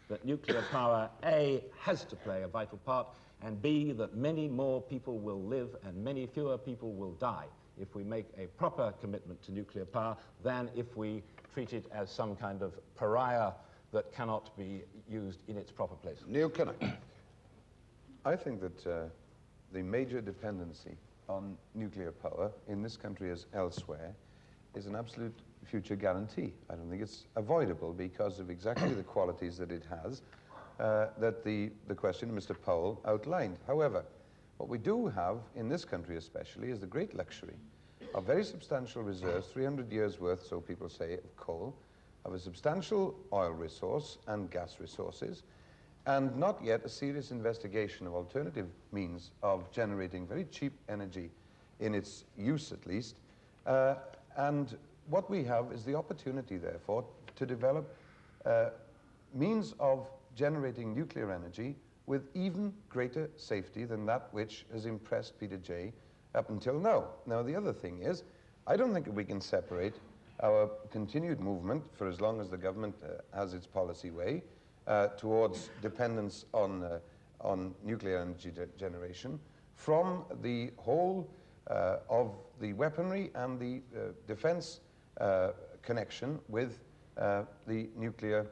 that nuclear power, A, has to play a vital part, and B, that many more people will live and many fewer people will die if we make a proper commitment to nuclear power than if we treat it as some kind of pariah that cannot be used in its proper place. Neil Kinnock. I think that the major dependency on nuclear power in this country as elsewhere is an absolute future guarantee. I don't think it's avoidable because of exactly the qualities that it has that the question Mr. Powell outlined. However, what we do have in this country especially is the great luxury of very substantial reserves, 300 years worth, so people say, of coal, of a substantial oil resource and gas resources, and not yet a serious investigation of alternative means of generating very cheap energy in its use at least. And what we have is the opportunity, therefore, to develop means of generating nuclear energy with even greater safety than that which has impressed Peter Jay up until now. Now, the other thing is, I don't think we can separate our continued movement, for as long as the government has its policy way, towards dependence on nuclear energy generation from the whole of the weaponry and the defense connection with the nuclear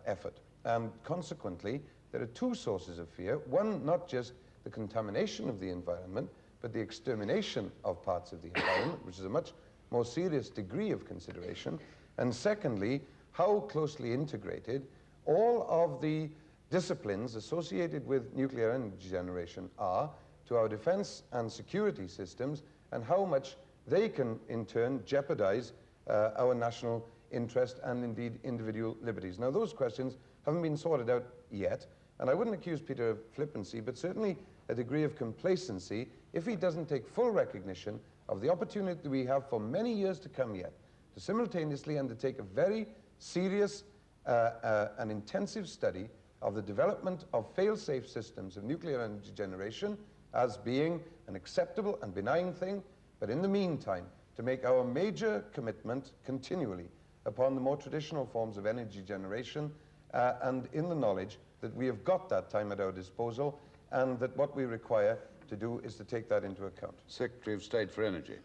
effort. And consequently, there are two sources of fear. One, not just the contamination of the environment, but the extermination of parts of the environment, which is a much more serious degree of consideration. And secondly, how closely integrated all of the disciplines associated with nuclear energy generation are to our defense and security systems, and how much they can in turn jeopardize our national interest and indeed individual liberties. Now, those questions haven't been sorted out yet, and I wouldn't accuse Peter of flippancy, but certainly a degree of complacency if he doesn't take full recognition of the opportunity we have for many years to come yet to simultaneously undertake a very serious and intensive study of the development of fail-safe systems of nuclear energy generation as being an acceptable and benign thing, but in the meantime, to make our major commitment continually upon the more traditional forms of energy generation and in the knowledge that we have got that time at our disposal and that what we require to do is to take that into account. Secretary of State for Energy.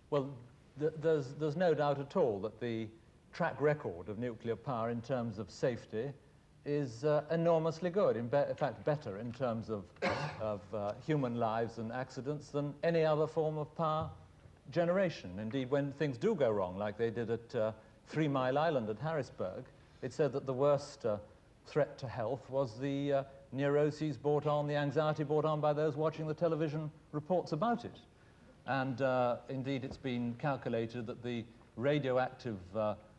Well, there's no doubt at all that the track record of nuclear power in terms of safety is enormously good, in fact better in terms of human lives and accidents than any other form of power generation. Indeed, when things do go wrong, like they did at 3 Mile Island at Harrisburg, it said that the worst threat to health was the neuroses brought on, the anxiety brought on by those watching the television reports about it. And indeed, it's been calculated that the radioactive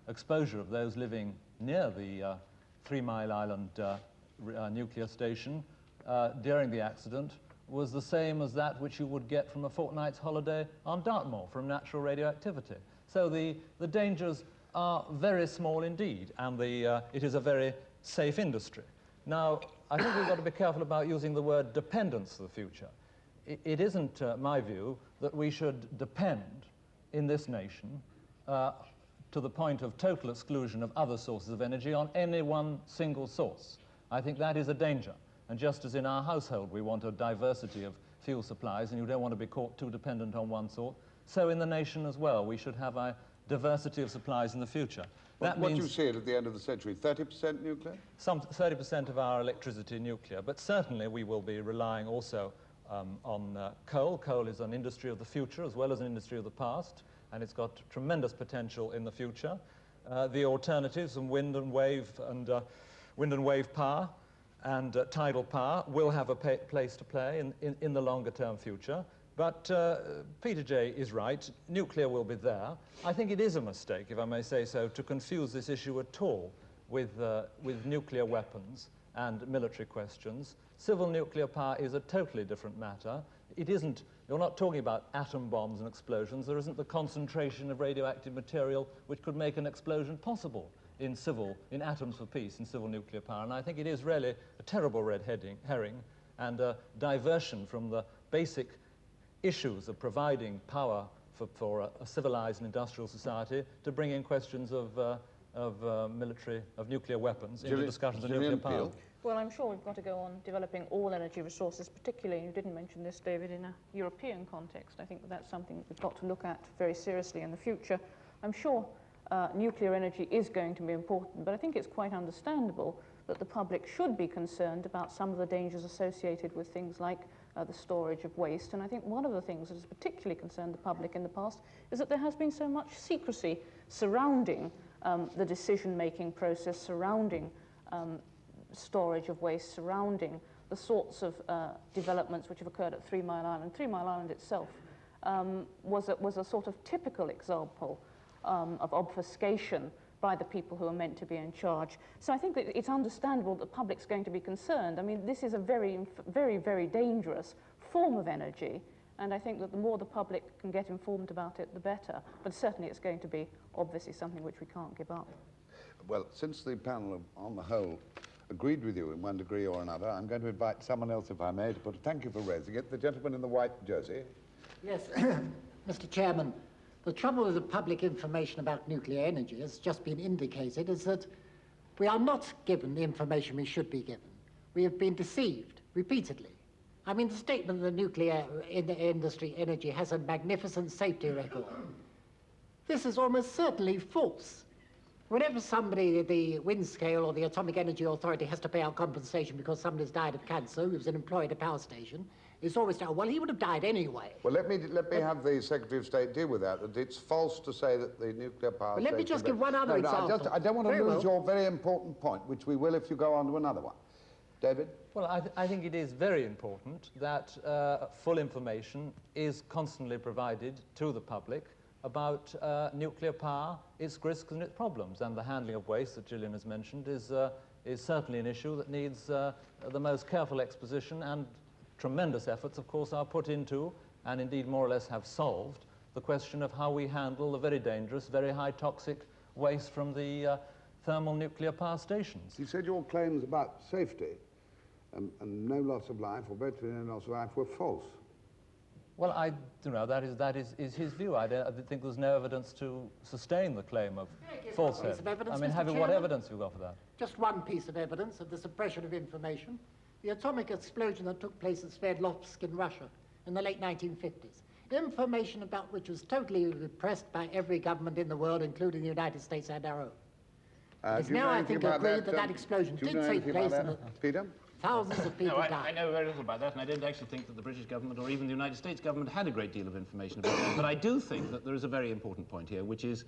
exposure of those living near the 3 Mile Island nuclear station during the accident was the same as that which you would get from a fortnight's holiday on Dartmoor from natural radioactivity. So the dangers are very small indeed, and it is a very safe industry. Now, I think we've got to be careful about using the word dependence for the future. It isn't my view that we should depend in this nation to the point of total exclusion of other sources of energy on any one single source. I think that is a danger. And just as in our household we want a diversity of fuel supplies and you don't want to be caught too dependent on one sort, so in the nation as well we should have a diversity of supplies in the future. What do you see it at the end of the century? 30% nuclear? Some 30% of our electricity nuclear, but certainly we will be relying also on coal. Coal is an industry of the future as well as an industry of the past, and it's got tremendous potential in the future. The alternatives and wind and wave power and tidal power will have a place to play in the longer term future. But Peter Jay is right, nuclear will be there. I think it is a mistake, if I may say so, to confuse this issue at all with nuclear weapons and military questions. Civil nuclear power is a totally different matter. It isn't, you're not talking about atom bombs and explosions. There isn't the concentration of radioactive material which could make an explosion possible in atoms for peace, in civil nuclear power. And I think it is really a terrible red herring and a diversion from the basic issues of providing power for a civilized and industrial society to bring in questions of of nuclear weapons into discussions of nuclear power. Well, I'm sure we've got to go on developing all energy resources, particularly, you didn't mention this, David, in a European context. I think that that's something that we've got to look at very seriously in the future. I'm sure nuclear energy is going to be important, but I think it's quite understandable that the public should be concerned about some of the dangers associated with things like the storage of waste. And I think one of the things that has particularly concerned the public in the past is that there has been so much secrecy surrounding the decision-making process, surrounding storage of waste, surrounding the sorts of developments which have occurred at 3 Mile Island. 3 Mile Island itself was a sort of typical example of obfuscation by the people who are meant to be in charge. So I think that it's understandable that the public's going to be concerned. I mean, this is a very, very, very dangerous form of energy, and I think that the more the public can get informed about it, the better. But certainly it's going to be obviously something which we can't give up. Well, since the panel, on the whole, agreed with you in one degree or another, I'm going to invite someone else, if I may, to put a thank you for raising it. The gentleman in the white jersey. Yes, Mr. Chairman. The trouble with the public information about nuclear energy, has just been indicated, is that we are not given the information we should be given. We have been deceived repeatedly. I mean, the statement that the nuclear industry energy has a magnificent safety record. This is almost certainly false. Whenever somebody, the Windscale or the Atomic Energy Authority, has to pay out compensation because somebody's died of cancer who's an employee at a power station, it's always done, well, he would have died anyway. Well, let me have the Secretary of State deal with that. That it's false to say that the nuclear power... Well, let me just give one other example. I don't want to lose your very important point, which we will if you go on to another one. David? Well, I think it is very important that full information is constantly provided to the public about nuclear power, its risks and its problems. And the handling of waste that Gillian has mentioned is certainly an issue that needs the most careful exposition, and tremendous efforts, of course, are put into, and indeed more or less have solved, the question of how we handle the very dangerous, very high toxic waste from the thermal nuclear power stations. You said your claims about safety and no loss of life, or virtually no loss of life, were false. Well, I don't know, that is his view. I think there's no evidence to sustain the claim of falsehood. I mean, what evidence have you got for that? Just one piece of evidence of the suppression of information. The atomic explosion that took place at Sverdlovsk in Russia in the late 1950s. Information about which was totally repressed by every government in the world, including the United States and our own. It's now, I think, agreed that explosion did take place and Peter? thousands of people died. I know very little about that, and I didn't actually think that the British government or even the United States government had a great deal of information about that. But I do think that there is a very important point here, which is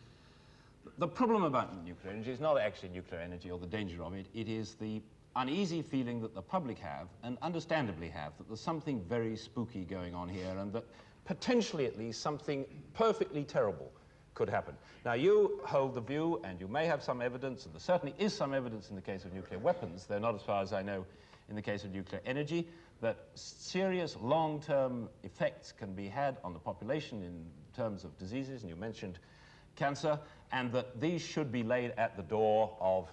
the problem about nuclear energy is not actually nuclear energy or the danger of it. It is the uneasy feeling that the public have, and understandably have, that there's something very spooky going on here, and that potentially at least something perfectly terrible could happen. Now, you hold the view, and you may have some evidence, and there certainly is some evidence in the case of nuclear weapons, they're not, as far as I know, in the case of nuclear energy, that serious long-term effects can be had on the population in terms of diseases, and you mentioned cancer, and that these should be laid at the door of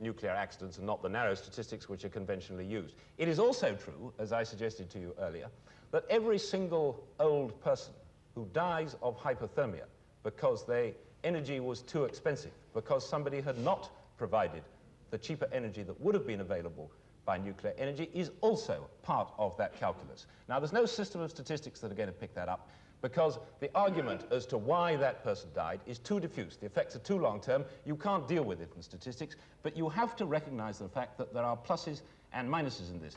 nuclear accidents and not the narrow statistics which are conventionally used. It is also true, as I suggested to you earlier, that every single old person who dies of hypothermia because their energy was too expensive, because somebody had not provided the cheaper energy that would have been available by nuclear energy, is also part of that calculus. Now, there's no system of statistics that are going to pick that up, because the argument as to why that person died is too diffuse. The effects are too long-term. You can't deal with it in statistics, but you have to recognize the fact that there are pluses and minuses in this.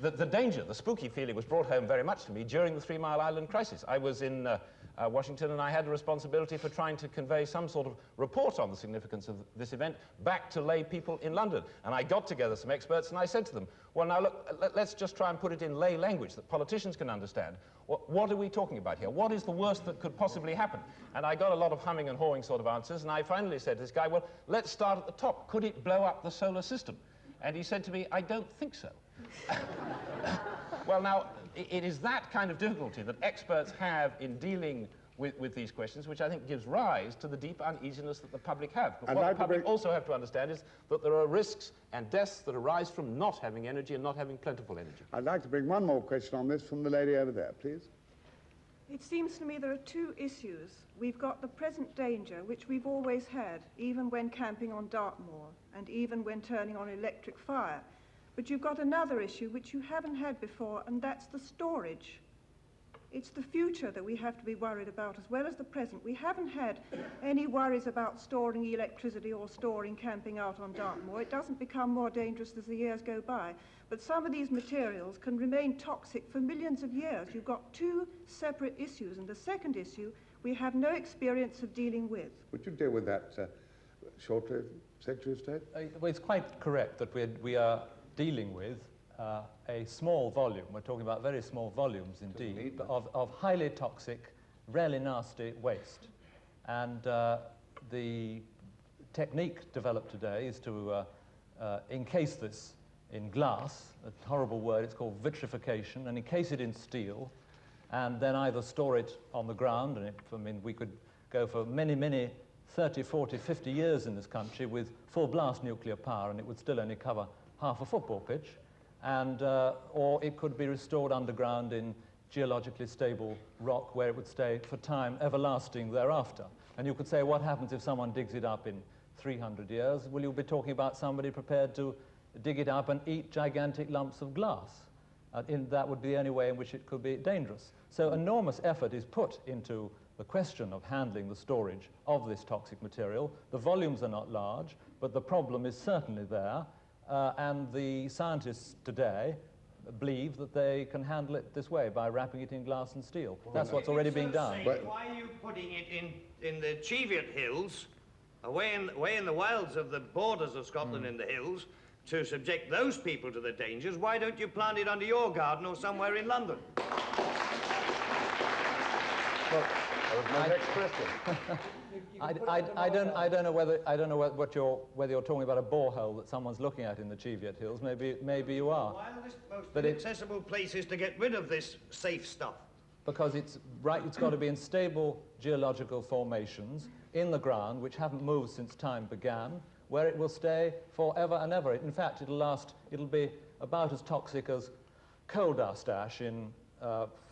The danger, the spooky feeling, was brought home very much to me during the 3 Mile Island crisis. I was in Washington, and I had a responsibility for trying to convey some sort of report on the significance of this event back to lay people in London. And I got together some experts, and I said to them, well, now look, let's just try and put it in lay language that politicians can understand. What are we talking about here? What is the worst that could possibly happen? And I got a lot of humming and hawing sort of answers, and I finally said to this guy, well, let's start at the top. Could it blow up the solar system? And he said to me, I don't think so. Well, now, it is that kind of difficulty that experts have in dealing with these questions, which I think gives rise to the deep uneasiness that the public have. But what the public also have to understand is that there are risks and deaths that arise from not having energy and not having plentiful energy. I'd like to bring one more question on this from the lady over there, please. It seems to me there are two issues. We've got the present danger, which we've always had, even when camping on Dartmoor, and even when turning on electric fire. But you've got another issue which you haven't had before, and that's the storage. It's the future that we have to be worried about as well as the present. We haven't had any worries about storing electricity or storing camping out on Dartmoor. It doesn't become more dangerous as the years go by. But some of these materials can remain toxic for millions of years. You've got two separate issues. And the second issue, we have no experience of dealing with. Would you deal with that, shortly, Secretary of State? Well, it's quite correct that we are dealing with a small volume, we're talking about very small volumes indeed, of highly toxic, really nasty waste. And the technique developed today is to encase this in glass, a horrible word, it's called vitrification, and encase it in steel, and then either store it on the ground, and I mean, we could go for many, 30, 40, 50 years in this country with full blast nuclear power, and it would still only cover half a football pitch, and or it could be restored underground in geologically stable rock where it would stay for time everlasting thereafter. And you could say, what happens if someone digs it up in 300 years? Well, you'll be talking about somebody prepared to dig it up and eat gigantic lumps of glass. That would be the only way in which it could be dangerous. So enormous effort is put into the question of handling the storage of this toxic material. The volumes are not large, but the problem is certainly there. And the scientists today believe that they can handle it this way by wrapping it in glass and steel. That's what's already being done. Why are you putting it in the Cheviot Hills, away in the wilds of the borders of Scotland in the hills, to subject those people to the dangers? Why don't you plant it under your garden or somewhere in London? Well, that was my next question. I don't know whether you're talking about a borehole that someone's looking at in the Cheviot Hills. Maybe you are. Why are the most inaccessible places to get rid of this safe stuff? Because it's got to be in stable geological formations in the ground, which haven't moved since time began, where it will stay forever and ever. In fact, it'll be about as toxic as coal dust ash in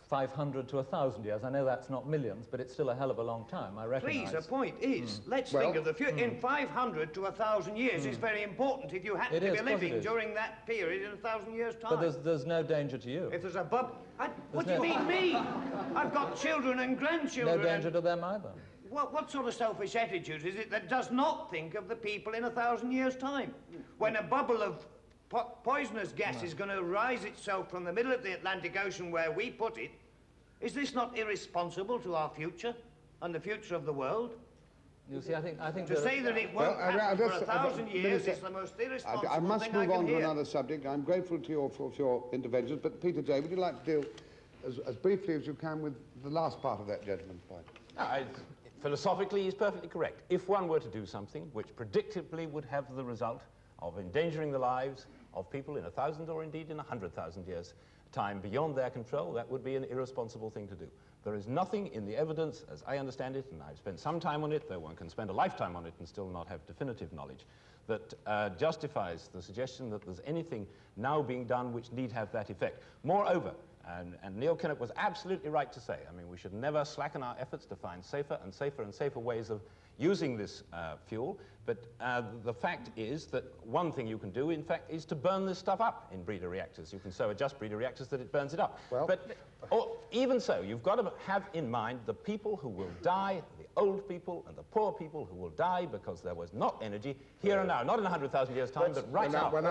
500 to 1,000 years. I know that's not millions, but it's still a hell of a long time, I recognise. Please, the point is, let's think of the future. In 500 to 1,000 years is very important if you happen to be living during that period in 1,000 years' time. But there's no danger to you. If there's a bubble... What do you mean, me? I've got children and grandchildren. No danger to them either. What sort of selfish attitude is it that does not think of the people in 1,000 years' time? When a bubble of poisonous gas is going to rise itself from the middle of the Atlantic Ocean where we put it, is this not irresponsible to our future and the future of the world? You see, I think to say that it won't happen for 1,000 years is the most irresponsible thing I can hear. I must move on to another subject. I'm grateful to you for your interventions, but Peter J., would you like to deal as briefly as you can with the last part of that gentleman's point? Philosophically, he's perfectly correct. If one were to do something which predictably would have the result of endangering the lives of people in 1,000 or indeed in 100,000 years' time beyond their control, that would be an irresponsible thing to do. There is nothing in the evidence, as I understand it, and I've spent some time on it, though one can spend a lifetime on it and still not have definitive knowledge, that justifies the suggestion that there's anything now being done which need have that effect. Moreover, and Neil Kinnock was absolutely right to say, I mean, we should never slacken our efforts to find safer and safer and safer ways of using this fuel, but the fact is that one thing you can do, in fact, is to burn this stuff up in breeder reactors. You can so adjust breeder reactors that it burns it up. Well, but even so, you've got to have in mind the people who will die, the old people and the poor people who will die because there was not energy here and now, not in 100,000 years' time, but right now. One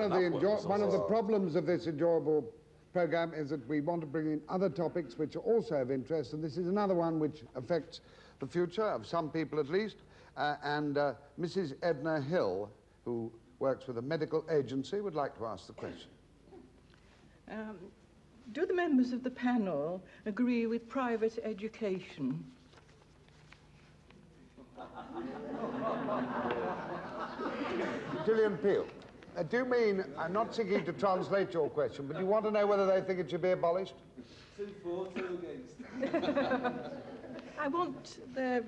of the problems of this enjoyable programme is that we want to bring in other topics which are also of interest, and this is another one which affects the future of some people at least, and Mrs. Edna Hill, who works with a medical agency, would like to ask the question. Do the members of the panel agree with private education? Gillian Peel, do you mean, I'm not seeking to translate your question, but you want to know whether they think it should be abolished? 2 for, 2 against. I want their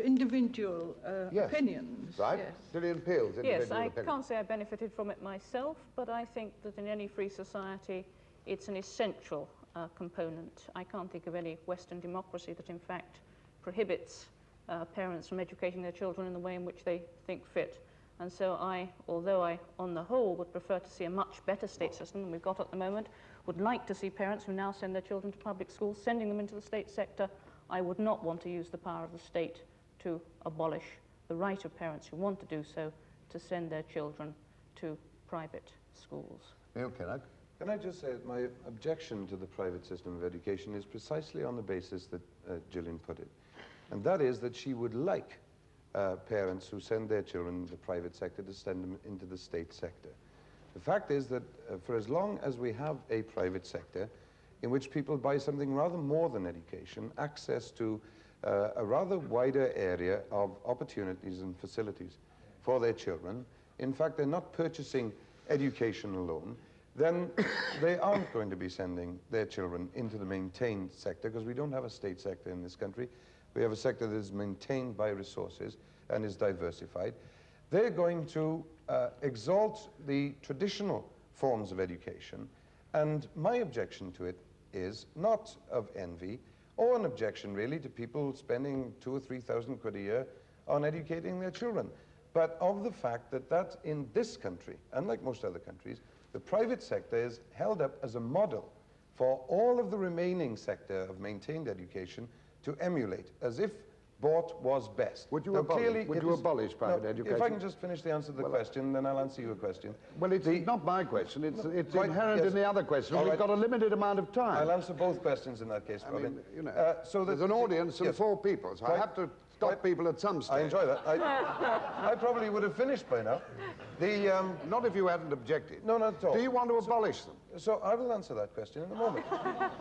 individual opinions. Right. Yes. Gillian Peel's individual Yes, I opinion. can't say I benefited from it myself, but I think that in any free society, it's an essential component. I can't think of any Western democracy that in fact prohibits parents from educating their children in the way in which they think fit. And so although I, on the whole, would prefer to see a much better state system than we've got at the moment, would like to see parents who now send their children to public schools sending them into the state sector. I would not want to use the power of the state to abolish the right of parents who want to do so to send their children to private schools. Neil Kinnock. Can I just say that my objection to the private system of education is precisely on the basis that Gillian put it. And that is that she would like parents who send their children to the private sector to send them into the state sector. The fact is that for as long as we have a private sector in which people buy something rather more than education, access to a rather wider area of opportunities and facilities for their children, in fact, they're not purchasing education alone, then they aren't going to be sending their children into the maintained sector, because we don't have a state sector in this country. We have a sector that is maintained by resources and is diversified. They're going to exalt the traditional forms of education, and my objection to it is not of envy, or an objection really to people spending 2,000 or 3,000 quid a year on educating their children, but of the fact that in this country, unlike most other countries, the private sector is held up as a model for all of the remaining sector of maintained education to emulate, as if bought was best. Would you Now, abolish private education? If I can just finish the answer to the question, then I'll answer your question. Well, it's not my question. It's Right, inherent yes. in the other question. All We've right. got a limited amount of time. I'll answer both questions in that case, I Robin. mean, you know, so there's an audience and yes. 4 people, so I Right. have to stop people at some stage. I enjoy that. I probably would have finished by now. Not if you hadn't objected. No, not at all. Do you want to abolish them? So I will answer that question in a moment.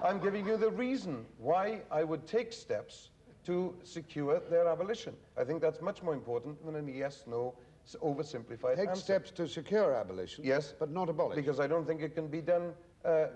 I'm giving you the reason why I would take steps to secure their abolition. I think that's much more important than a yes-no oversimplified Take answer. steps to secure abolition, Yes. but not abolish. Because I don't think it can be done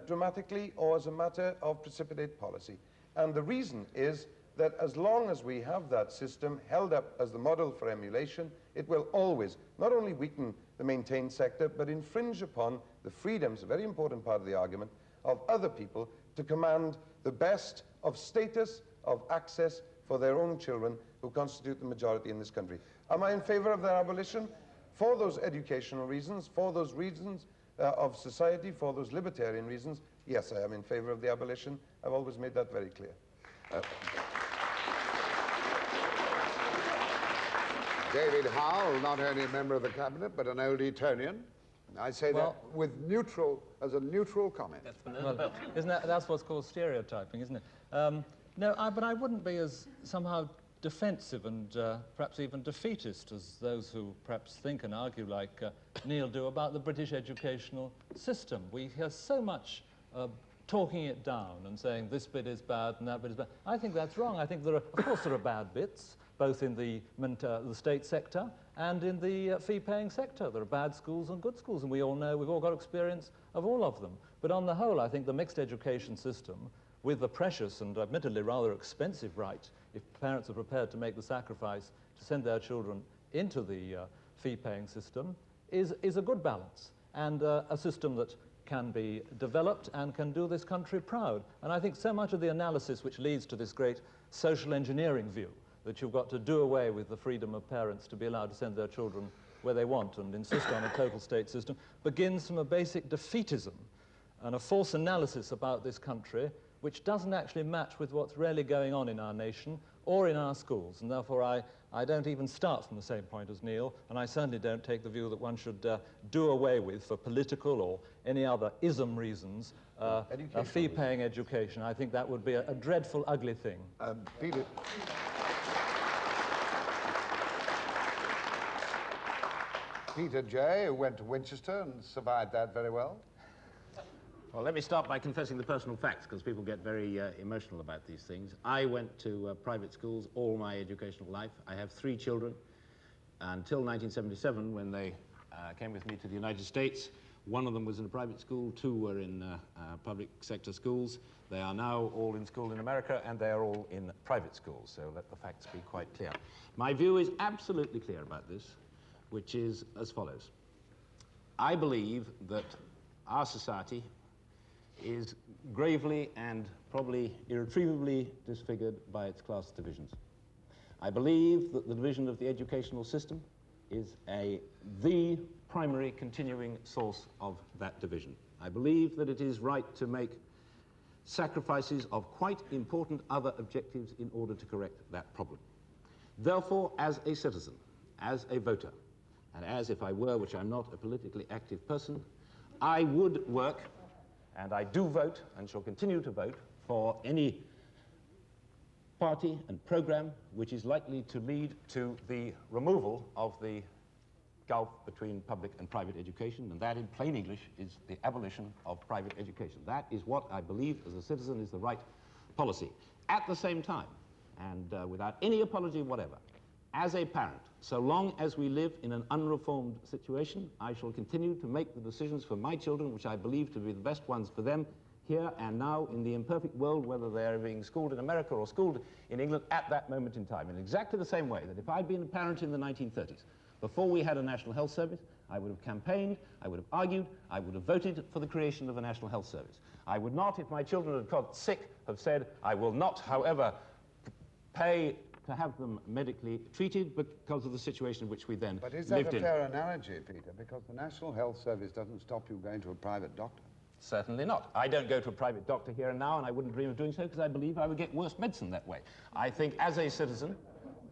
dramatically or as a matter of precipitate policy. And the reason is that as long as we have that system held up as the model for emulation, it will always not only weaken the maintained sector, but infringe upon the freedoms, a very important part of the argument, of other people to command the best of status, of access for their own children who constitute the majority in this country. Am I in favor of their abolition? For those educational reasons, for those reasons of society, for those libertarian reasons, yes, I am in favor of the abolition. I've always made that very clear. David Howell, not only a member of the cabinet, but an old Etonian. I say Well- that with as a neutral comment. Well, that's what's called stereotyping, isn't it? But I wouldn't be as somehow defensive and perhaps even defeatist as those who perhaps think and argue like Neil do about the British educational system. We hear so much talking it down and saying this bit is bad and that bit is bad. I think that's wrong. I think of course there are bad bits, both in the state sector and in the fee-paying sector. There are bad schools and good schools, and we all know, we've all got experience of all of them. But on the whole, I think the mixed education system, with the precious and admittedly rather expensive right, if parents are prepared to make the sacrifice to send their children into the fee-paying system, is a good balance, and a system that can be developed and can do this country proud. And I think so much of the analysis which leads to this great social engineering view, that you've got to do away with the freedom of parents to be allowed to send their children where they want and insist on a total state system, begins from a basic defeatism and a false analysis about this country which doesn't actually match with what's really going on in our nation or in our schools. And therefore I don't even start from the same point as Neil, and I certainly don't take the view that one should do away with, for political or any other ism reasons, a fee-paying education. I think that would be a dreadful, ugly thing. Peter. Peter Jay, who went to Winchester and survived that very well. Well, let me start by confessing the personal facts, because people get very emotional about these things. I went to private schools all my educational life. I have 3 children. Until 1977, when they came with me to the United States, one of them was in a private school, 2 were in public sector schools. They are now all in school in America, and they are all in private schools, so let the facts be quite clear. My view is absolutely clear about this, which is as follows. I believe that our society is gravely and probably irretrievably disfigured by its class divisions. I believe that the division of the educational system is the primary continuing source of that division. I believe that it is right to make sacrifices of quite important other objectives in order to correct that problem. Therefore, as a citizen, as a voter, and as if I were, which I'm not, a politically active person, I would work, and I do vote, and shall continue to vote, for any party and program which is likely to lead to the removal of the gulf between public and private education, and that in plain English is the abolition of private education. That is what I believe as a citizen is the right policy. At the same time, and without any apology whatever, as a parent, so long as we live in an unreformed situation, I shall continue to make the decisions for my children which I believe to be the best ones for them here and now in the imperfect world, whether they're being schooled in America or schooled in England at that moment in time. In exactly the same way that if I'd been a parent in the 1930s, before we had a National Health Service, I would have campaigned, I would have argued, I would have voted for the creation of a National Health Service. I would not, if my children had got sick, have said, I will not, however, pay to have them medically treated because of the situation in which we then lived in. But is that a fair analogy, Peter? Because the National Health Service doesn't stop you going to a private doctor. Certainly not. I don't go to a private doctor here and now, and I wouldn't dream of doing so because I believe I would get worse medicine that way. I think as a citizen,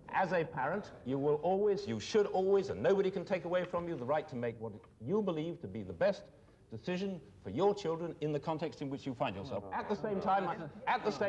as a parent, you should always, and nobody can take away from you the right to make what you believe to be the best decision for your children in the context in which you find yourself. At the same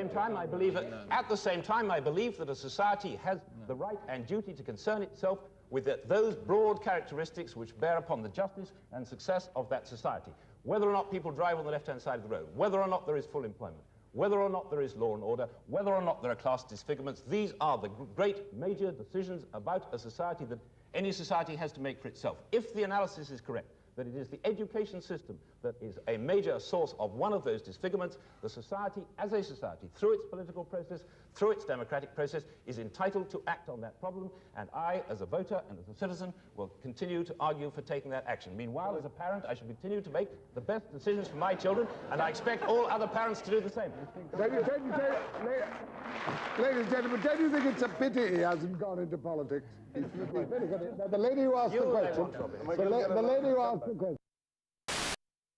time, I believe that a society has the right and duty to concern itself with those broad characteristics which bear upon the justice and success of that society. Whether or not people drive on the left-hand side of the road, whether or not there is full employment, whether or not there is law and order, whether or not there are class disfigurements, these are the great major decisions about a society that any society has to make for itself. If the analysis is correct, that it is the education system that is a major source of one of those disfigurements, the society, as a society, through its political process, through its democratic process, is entitled to act on that problem, and I, as a voter and as a citizen, will continue to argue for taking that action. Meanwhile, as a parent, I shall continue to make the best decisions for my children, and I expect all other parents to do the same. Ladies and gentlemen, don't you think it's a pity he hasn't gone into politics? The lady who asked the question. The lady who asked the question.